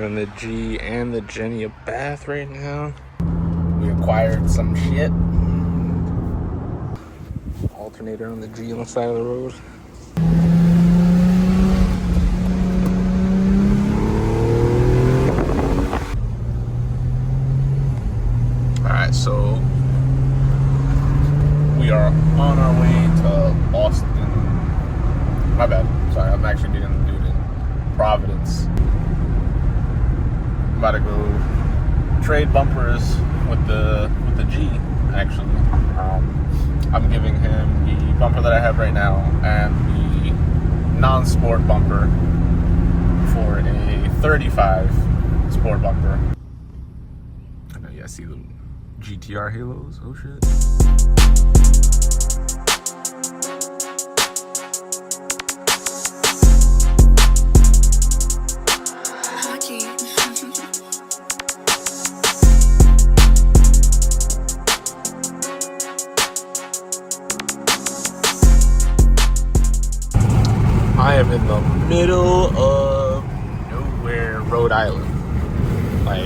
Giving the G and the Jenny a bath right now. We acquired some shit. Alternator on the G on the side of the road. Alright, so we are on our way to Austin. My bad. Sorry, I'm actually meeting the dude in Providence. I'm about to go trade bumpers with the G, actually. I'm giving him the bumper that I have right now and the non-sport bumper for a 35 sport bumper. I know you guys see the GTR halos. Oh shit. I am in the middle of nowhere, Rhode Island. Like,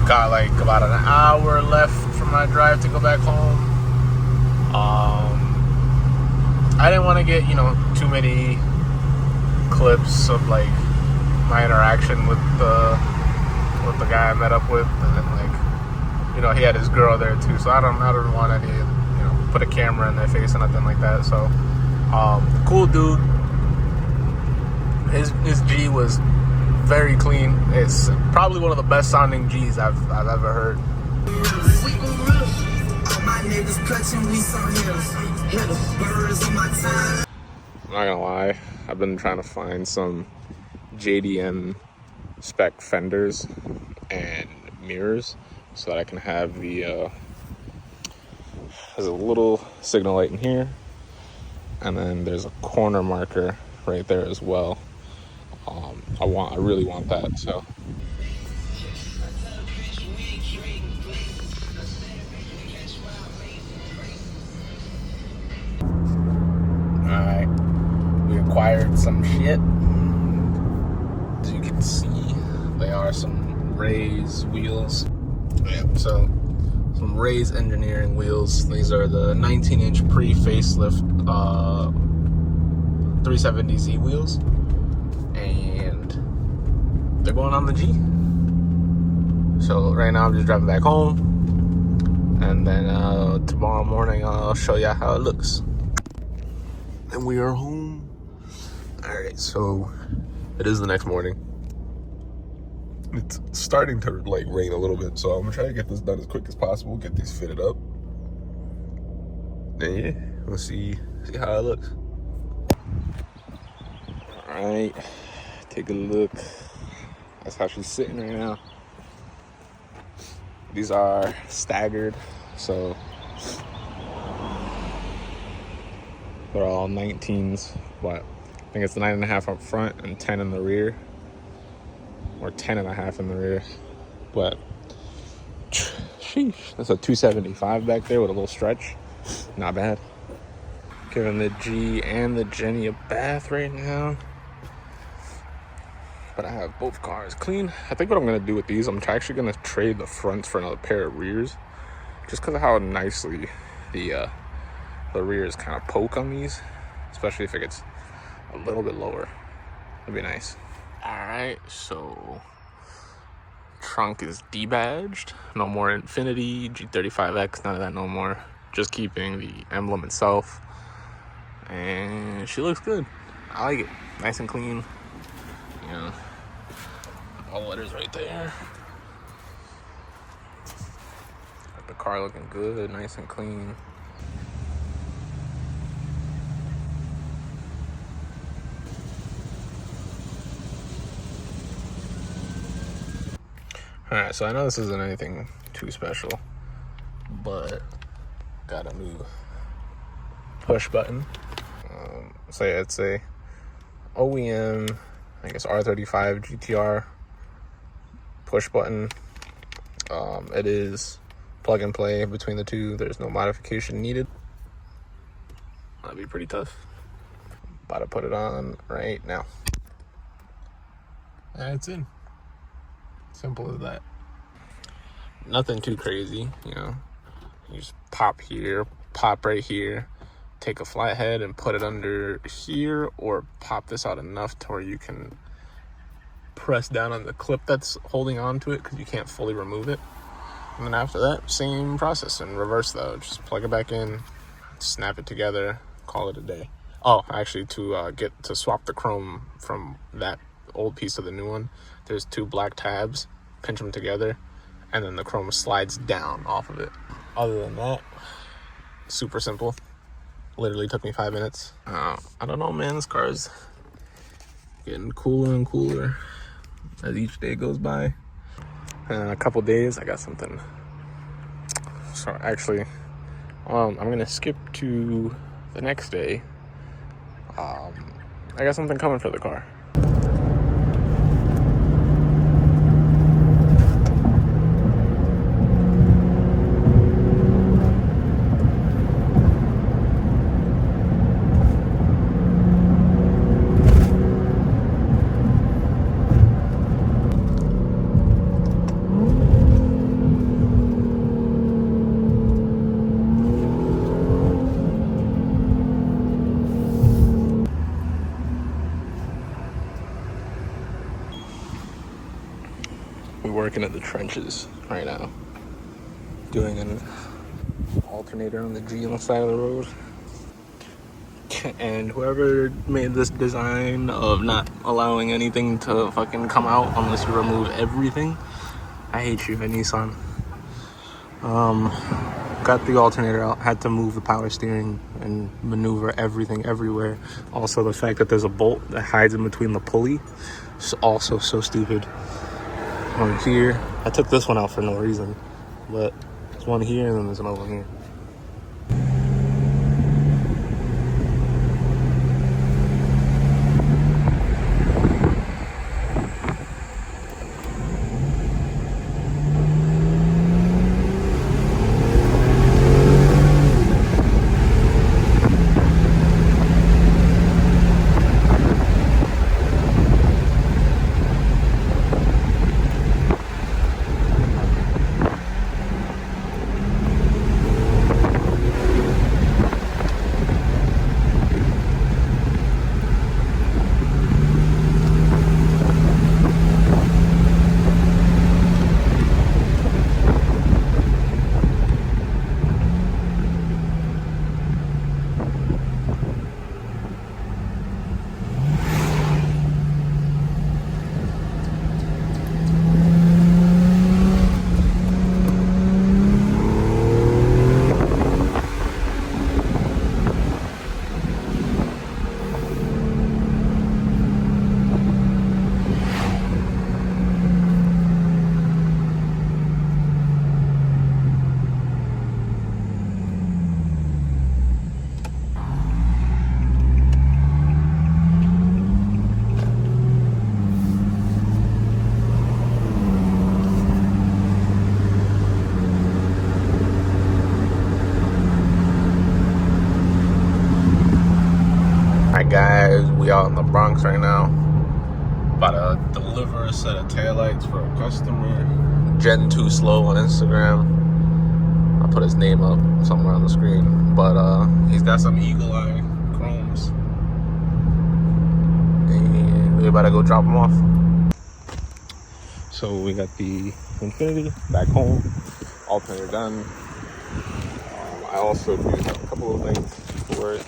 got like about an hour left from my drive to go back home. I didn't want to get, too many clips of like my interaction with the guy I met up with, and then he had his girl there too, so I don't want any put a camera in their face or nothing like that. So cool dude. His G was very clean. It's probably one of the best sounding G's I've ever heard. I'm not gonna lie, I've been trying to find some JDM spec fenders and mirrors so that I can have there's a little signal light in here, and then there's a corner marker right there as well. I really want that, so. Alright, we acquired some shit. As you can see, they are some Ray's wheels. Yeah, so some Ray's engineering wheels. These are the 19-inch pre-facelift 370Z wheels, and they're going on the G. So right now I'm just driving back home, and then tomorrow morning I'll show you how it looks. And we are home. Alright, so it is the next morning. It's starting to rain a little bit, so I'm gonna try to get this done as quick as possible, get these fitted up. And yeah, we'll see how it looks. Alright, take a look. That's how she's sitting right now. These are staggered, so they're all 19s, but I think it's 9.5 up front and 10 in the rear, or 10.5 in the rear. But sheesh, that's a 275 back there with a little stretch. Not bad. Giving the G and the Jenny a bath right now. But I have both cars clean. I think what I'm gonna do with these, I'm actually gonna trade the fronts for another pair of rears, just because of how nicely the rears kind of poke on these, especially if it gets a little bit lower. That'd be nice. All right, so trunk is debadged. No more Infinity, G35X, none of that no more. Just keeping the emblem itself. And she looks good. I like it. Nice and clean. All the letters right there. Got the car looking good, nice and clean. Alright, so I know this isn't anything too special, but got a new push button. So yeah, it's a OEM, I guess R35 GTR push button. It is plug and play between the two. There's no modification needed. That'd be pretty tough. About to put it on right now. And it's in. Simple as that. Nothing too crazy, you know. You just pop here, pop right here, take a flathead and put it under here, or pop this out enough to where you can press down on the clip that's holding on to it because you can't fully remove it. And then after that, same process in reverse though. Just plug it back in, snap it together, call it a day. Oh, actually, to swap the chrome from that old piece to the new one, there's 2 black tabs, pinch them together, and then the chrome slides down off of it. Other than that, super simple. Literally took me 5 minutes. I don't know, man. This car is getting cooler and cooler as each day goes by. And in a couple days, I got something. So actually, I'm gonna skip to the next day. I got something coming for the car. We're working at the trenches right now, doing an alternator on the G on the side of the road. And whoever made this design of not allowing anything to fucking come out unless you remove everything, I hate you at Nissan. Got the alternator out, had to move the power steering and maneuver everything everywhere. Also, the fact that there's a bolt that hides in between the pulley is also so stupid. One here, I took this one out for no reason, but there's one here and then there's another one here. Guys, we out in the Bronx right now, about to deliver a set of taillights for a customer. Gen 2 Slow on Instagram. I'll put his name up somewhere on the screen, but he's got some eagle eye chromes and we about to go drop them off. So we got the Infinity back home, alternator done. I also used a couple of things for it.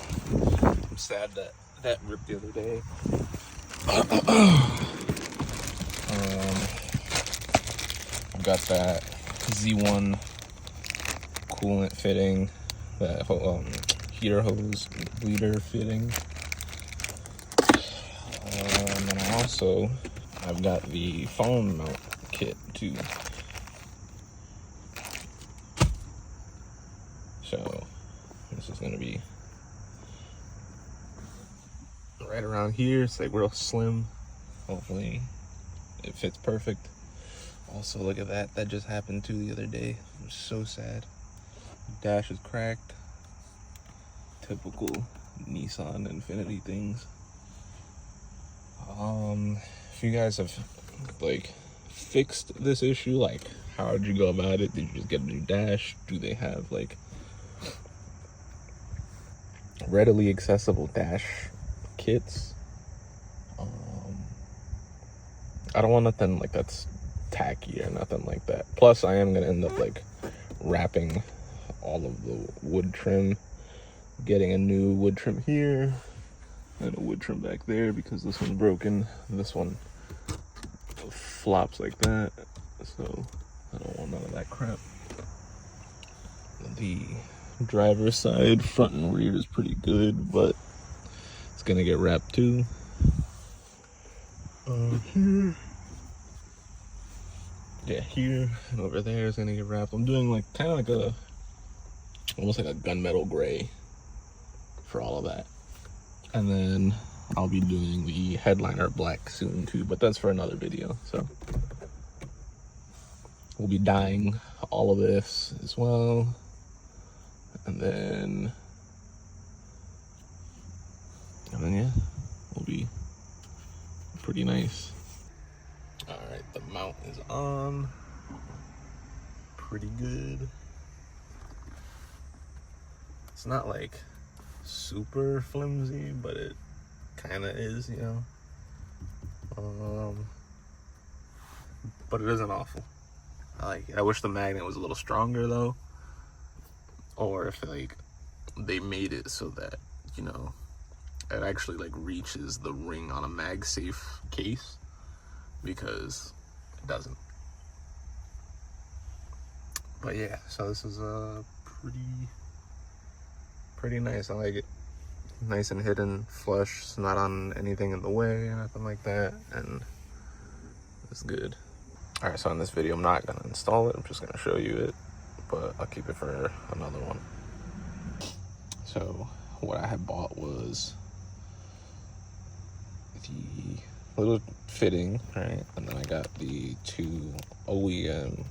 I'm sad that ripped the other day. I've got that Z1 coolant fitting, that heater hose bleeder fitting. And I've got the phone mount kit too. So this is gonna be right around here. It's like real slim. Hopefully it fits perfect. Also, look at that. That just happened too the other day. I'm so sad. Dash is cracked. Typical Nissan Infiniti things. If you guys have like fixed this issue, like how did you go about it? Did you just get a new dash? Do they have like readily accessible dash kits? I don't want nothing like that's tacky or nothing like that. Plus, I am gonna end up like wrapping all of the wood trim, getting a new wood trim here and a wood trim back there because this one's broken. This one flops like that, so I don't want none of that crap. The driver's side, front and rear is pretty good, but it's gonna get wrapped too. Here, yeah, here and over there is gonna get wrapped. I'm doing like kind of like a almost like a gunmetal gray for all of that, and then I'll be doing the headliner black soon too, but that's for another video. So we'll be dyeing all of this as well, and then yeah, we'll be pretty nice. All right, the mount is on, pretty good. It's not like super flimsy, but it kind of is, you know. But it isn't awful. I like it. I wish the magnet was a little stronger though, or if like they made it so that, you know, it actually like reaches the ring on a MagSafe case, because it doesn't. But yeah, so this is pretty nice. I like it. Nice and hidden, flush. It's not on anything in the way or nothing like that, and it's good. All right, so in this video, I'm not gonna install it. I'm just gonna show you it, but I'll keep it for another one. So what I had bought was the little fitting, right? And then I got the two OEM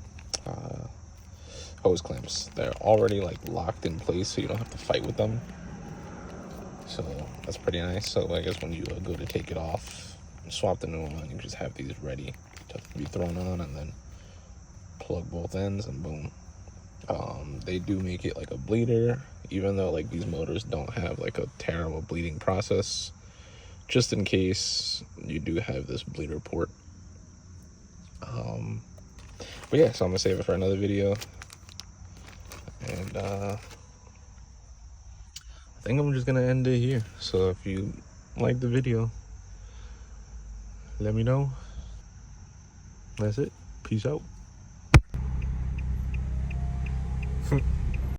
hose clamps. They're already like locked in place, so you don't have to fight with them. So that's pretty nice. So I guess when you go to take it off, swap the new one, you just have these ready to be thrown on, and then plug both ends and boom. They do make it like a bleeder, even though like these motors don't have like a terrible bleeding process, just in case you do have this bleeder port. But yeah, so I'm gonna save it for another video, and I think I'm just gonna end it here. So if you like the video, let me know. That's it. Peace out.